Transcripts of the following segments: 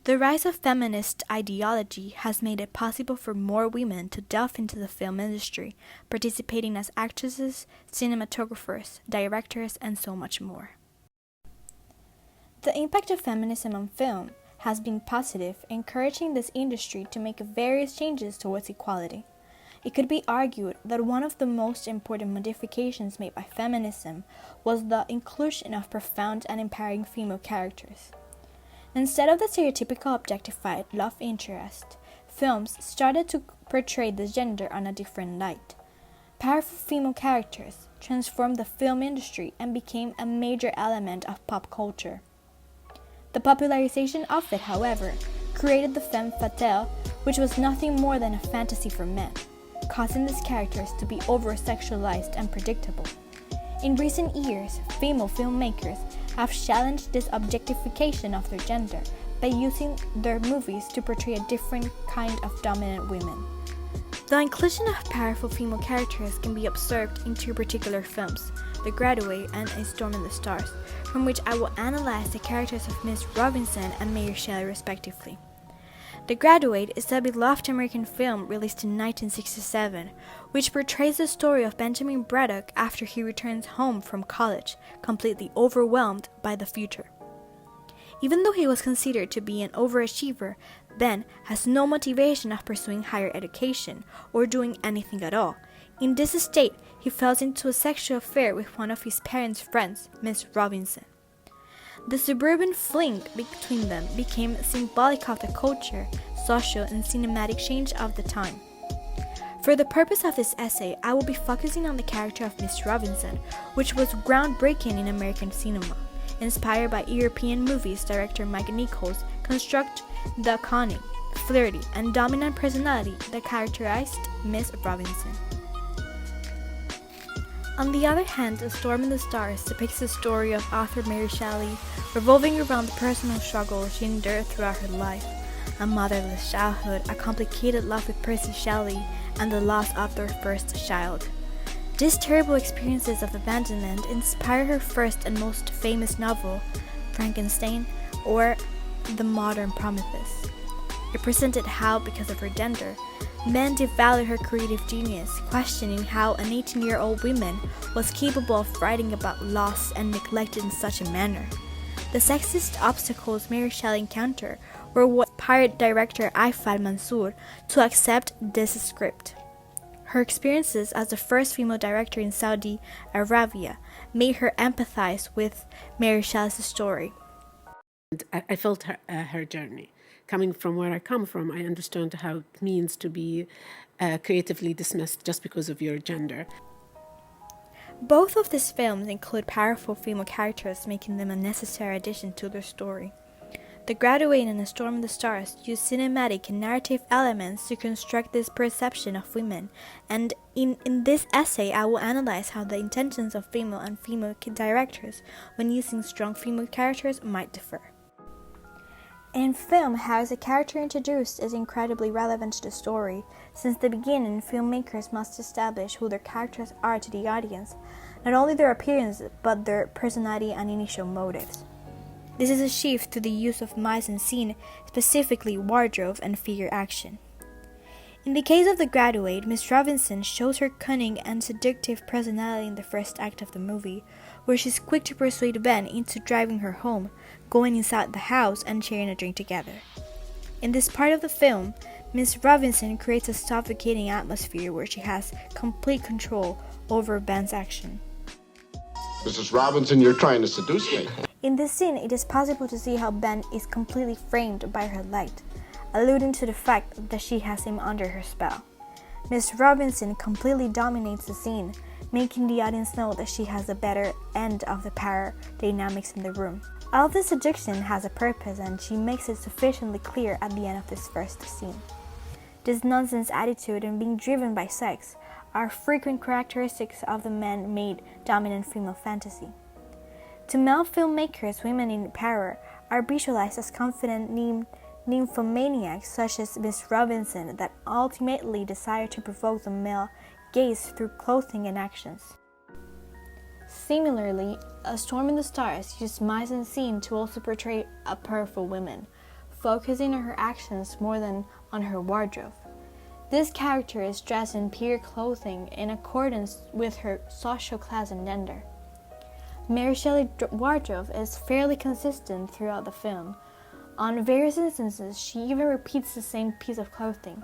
The rise of feminist ideology has made it possible for more women to delve into the film industry, participating as actresses, cinematographers, directors, and so much more. The impact of feminism on film has been positive, encouraging this industry to make various changes towards equality. It could be argued that one of the most important modifications made by feminism was the inclusion of profound and empowering female characters. Instead of the stereotypical objectified love interest, films started to portray the gender on a different light. Powerful female characters transformed the film industry and became a major element of pop culture. The popularization of it, however, created the femme fatale, which was nothing more than a fantasy for men, causing these characters to be over-sexualized and predictable. In recent years, female filmmakers have challenged this objectification of their gender by using their movies to portray a different kind of dominant women. The inclusion of powerful female characters can be observed in two particular films, The Graduate and A Storm in the Stars, from which I will analyze the characters of Miss Robinson and Mary Shelley respectively. The Graduate is a beloved American film released in 1967, which portrays the story of Benjamin Braddock after he returns home from college, completely overwhelmed by the future. Even though he was considered to be an overachiever, Ben has no motivation of pursuing higher education or doing anything at all. In this state, he falls into a sexual affair with one of his parents' friends, Miss Robinson. The suburban fling between them became symbolic of the culture, social, and cinematic change of the time. For the purpose of this essay, I will be focusing on the character of Miss Robinson, which was groundbreaking in American cinema. Inspired by European movies, director Mike Nichols construct the cunning, flirty, and dominant personality that characterized Miss Robinson. On the other hand, A Storm in the Stars depicts the story of author Mary Shelley, revolving around the personal struggle she endured throughout her life, a motherless childhood, a complicated love with Percy Shelley, and the loss of their first child. These terrible experiences of abandonment inspire her first and most famous novel, Frankenstein, or The Modern Prometheus. It presented how, because of her gender, men devalued her creative genius, questioning how an 18-year-old woman was capable of writing about loss and neglect in such a manner. The sexist obstacles Mary Shelley encountered were what inspired director Ifad Mansour to accept this script. Her experiences as the first female director in Saudi Arabia made her empathize with Mary Shelley's story. I felt her journey. Coming from where I come from, I understand how it means to be creatively dismissed just because of your gender. Both of these films include powerful female characters, making them a necessary addition to their story. The Graduate and A Storm in the Stars use cinematic and narrative elements to construct this perception of women, and in this essay I will analyze how the intentions of female and female directors when using strong female characters might differ. In film, how the character introduced is incredibly relevant to the story. Since the beginning, filmmakers must establish who their characters are to the audience, not only their appearance, but their personality and initial motives. This is a shift to the use of mise-en-scene, specifically wardrobe and figure action. In the case of The Graduate, Miss Robinson shows her cunning and seductive personality in the first act of the movie, where she's quick to persuade Ben into driving her home, going inside the house, and sharing a drink together. In this part of the film, Miss Robinson creates a suffocating atmosphere where she has complete control over Ben's action. Mrs. Robinson, you're trying to seduce me. In this scene, it is possible to see how Ben is completely framed by her light, alluding to the fact that she has him under her spell. Miss Robinson completely dominates the scene, making the audience know that she has the better end of the power dynamics in the room. All this seduction has a purpose, and she makes it sufficiently clear at the end of this first scene. This nonsense attitude and being driven by sex are frequent characteristics of the man-made dominant female fantasy. To male filmmakers, women in power are visualized as confident nymphomaniacs such as Miss Robinson that ultimately desire to provoke the male gaze through clothing and actions. Similarly, A Storm in the Stars used mise-en-scene to also portray a powerful woman, focusing on her actions more than on her wardrobe. This character is dressed in period clothing in accordance with her social class and gender. Mary Shelley's wardrobe is fairly consistent throughout the film. On various instances, she even repeats the same piece of clothing.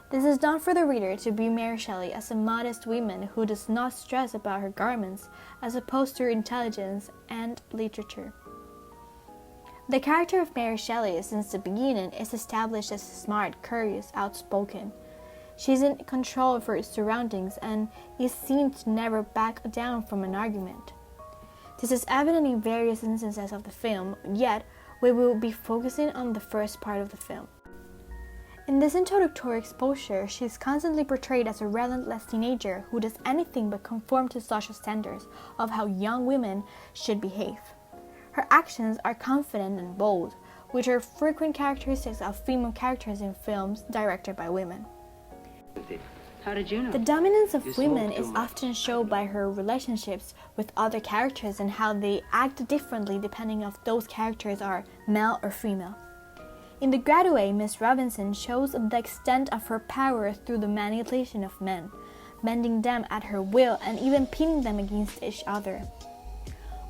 This is done for the reader to view Mary Shelley as a modest woman who does not stress about her garments, as opposed to her intelligence and literature. The character of Mary Shelley, since the beginning, is established as smart, curious, outspoken. She is in control of her surroundings and is seen to never back down from an argument. This is evident in various instances of the film, yet we will be focusing on the first part of the film. In this introductory exposure, she is constantly portrayed as a relentless teenager who does anything but conform to social standards of how young women should behave. Her actions are confident and bold, which are frequent characteristics of female characters in films directed by women. How did you know? The dominance of women is often shown by her relationships with other characters and how they act differently depending if those characters are male or female. In The Graduate, Miss Robinson shows the extent of her power through the manipulation of men, bending them at her will and even pitting them against each other.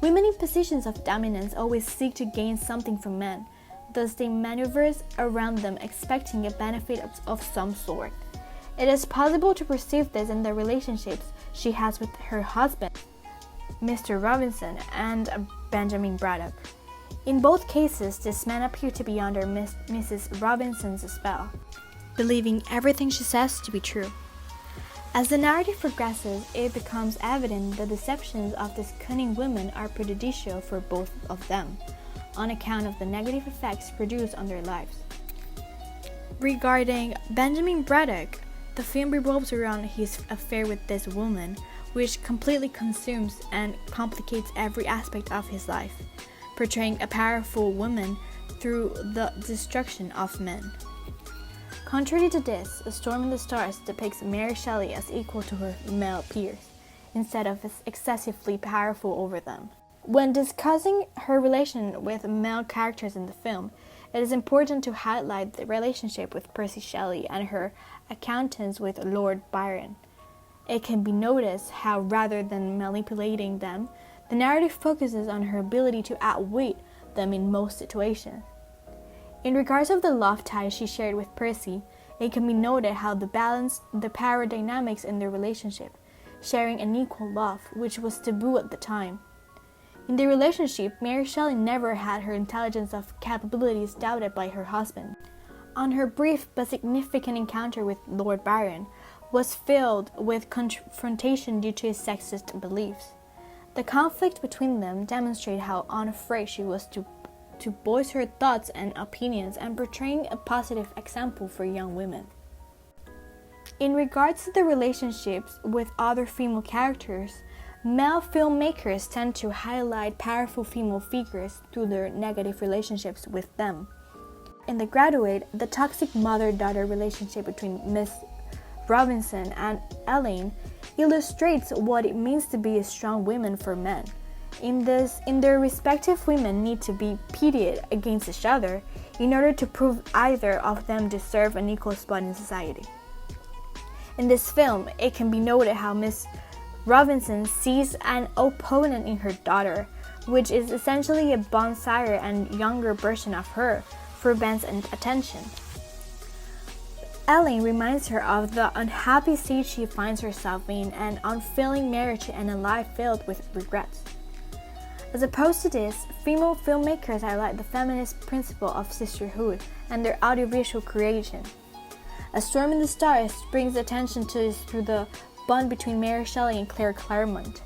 Women in positions of dominance always seek to gain something from men, thus they maneuver around them expecting a benefit of some sort. It is possible to perceive this in the relationships she has with her husband, Mr. Robinson, and Benjamin Braddock. In both cases, this man appears to be under Mrs. Robinson's spell, believing everything she says to be true. As the narrative progresses, it becomes evident the deceptions of these cunning women are prejudicial for both of them, on account of the negative effects produced on their lives. Regarding Benjamin Braddock, the film revolves around his affair with this woman, which completely consumes and complicates every aspect of his life, portraying a powerful woman through the destruction of men. Contrary to this, A Storm in the Stars depicts Mary Shelley as equal to her male peers, instead of as excessively powerful over them. When discussing her relation with male characters in the film, it is important to highlight the relationship with Percy Shelley and her acquaintance with Lord Byron. It can be noticed how, rather than manipulating them, the narrative focuses on her ability to outwit them in most situations. In regards of the love tie she shared with Percy, it can be noted how the balance the power dynamics in their relationship, sharing an equal love, which was taboo at the time. In the relationship, Mary Shelley never had her intelligence of capabilities doubted by her husband. On her brief but significant encounter with Lord Byron was filled with confrontation due to his sexist beliefs. The conflict between them demonstrated how unafraid she was to voice her thoughts and opinions and portraying a positive example for young women. In regards to the relationships with other female characters, male filmmakers tend to highlight powerful female figures through their negative relationships with them. In The Graduate, the toxic mother-daughter relationship between Miss Robinson and Elaine illustrates what it means to be a strong woman for men. In their respective women need to be pitted against each other in order to prove either of them deserve an equal spot in society. In this film, it can be noted how Miss Robinson sees an opponent in her daughter, which is essentially a bonfire and younger version of her, for Ben's attention. Elaine reminds her of the unhappy state she finds herself in, an unfulfilling marriage and a life filled with regrets. As opposed to this, female filmmakers highlight the feminist principle of sisterhood and their audiovisual creation. A Storm in the Stars brings attention to this through the bond between Mary Shelley and Claire Claremont.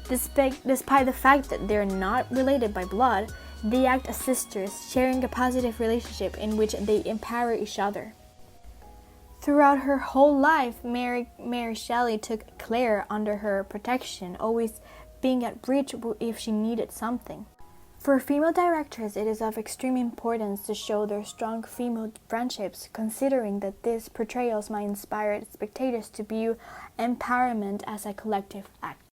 Despite the fact that they are not related by blood, they act as sisters, sharing a positive relationship in which they empower each other. Throughout her whole life, Mary Shelley took Claire under her protection, always being at reach if she needed something. For female directors, it is of extreme importance to show their strong female friendships, considering that these portrayals might inspire spectators to view empowerment as a collective act.